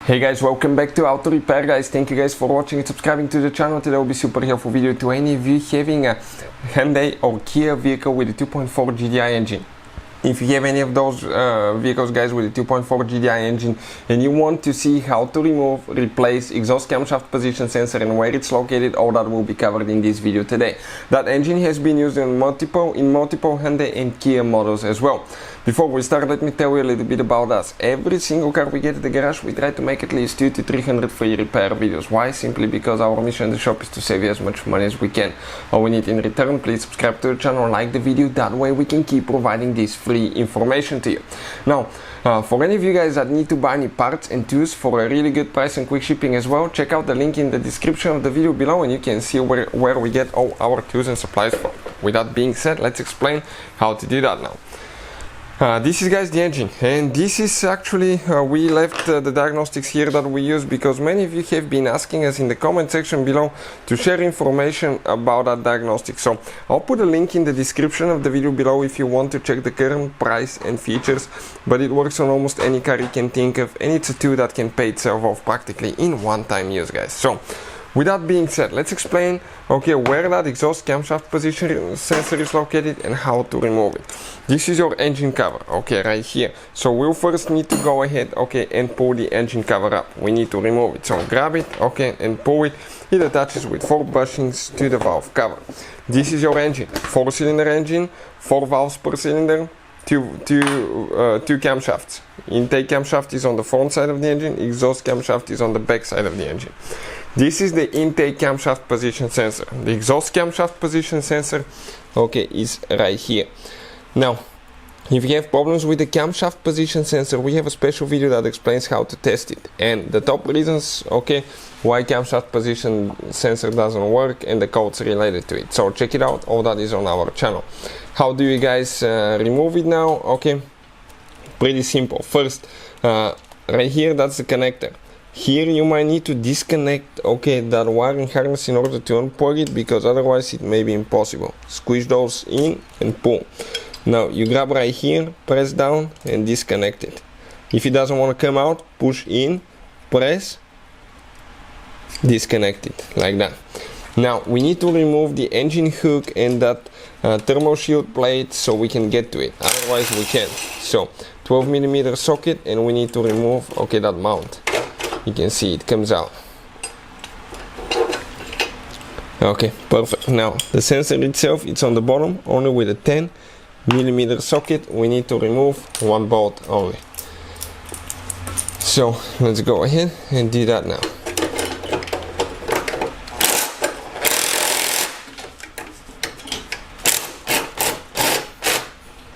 Hey guys, welcome back to Auto Repair guys. Thank you guys for watching and subscribing to the channel. Today will be super helpful video to any of you having a Hyundai or Kia vehicle with a 2.4 Gdi engine. If you have any of those vehicles guys with a 2.4 Gdi engine and you want to see how to remove, replace exhaust camshaft position sensor and where it's located, all that will be covered in this video today. That engine has been used in multiple Hyundai and Kia models as well. Before we start, let me tell you a little bit about us. Every single car we get at the garage, we try to make at least 200 to 300 free repair videos. Why? Simply because our mission in the shop is to save you as much money as we can. All we need in return, please subscribe to the channel, like the video, that way we can keep providing this free information to you. Now, for any of you guys that need to buy any parts and tools for a really good price and quick shipping as well, check out the link in the description of the video below and you can see where we get all our tools and supplies from. With that being said, let's explain how to do that now. This is guys the engine, and this is actually we left the diagnostics here that we use because many of you have been asking us in the comment section below to share information about that diagnostic. So I'll put a link in the description of the video below if you want to check the current price and features, but it works on almost any car you can think of, and it's a tool that can pay itself off practically in one-time use guys. So with that being said, let's explain where that exhaust camshaft position sensor is located and how to remove it. This is your engine cover, right here. So we'll first need to go ahead, and pull the engine cover up. We need to remove it. So grab it, and pull it. It attaches with 4 bushings to the valve cover. This is your engine, 4-cylinder engine, 4 valves per cylinder, two camshafts. Intake camshaft is on the front side of the engine, exhaust camshaft is on the back side of the engine. This is the intake camshaft position sensor. The exhaust camshaft position sensor, is right here. Now, if you have problems with the camshaft position sensor, we have a special video that explains how to test it and the top reasons, why camshaft position sensor doesn't work and the codes related to it. So check it out, all that is on our channel. How do you guys remove it now? Pretty simple. First, right here, that's the connector. Here you might need to disconnect that wiring harness in order to unplug it, because otherwise it may be impossible. Squish those in and pull. Now you grab right here, press down and disconnect it. If it doesn't want to come out, push in, press, disconnect it like that. Now we need to remove the engine hook and that thermal shield plate so we can get to it, otherwise we can't. So 12mm socket, and we need to remove that mount. You can see it comes out. Perfect. Now the sensor itself, it's on the bottom only with a 10mm socket. We need to remove 1 bolt only. So let's go ahead and do that now.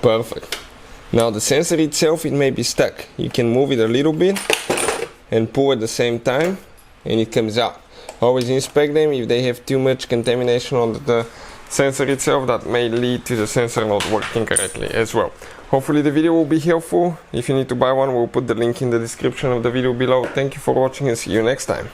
Perfect. Now the sensor itself, it may be stuck. You can move it a little bit and pull at the same time and it comes out. Always inspect them. If they have too much contamination on the sensor itself, that may lead to the sensor not working correctly as well. Hopefully the video will be helpful. If you need to buy one, we'll put the link in the description of the video below. Thank you for watching and see you next time.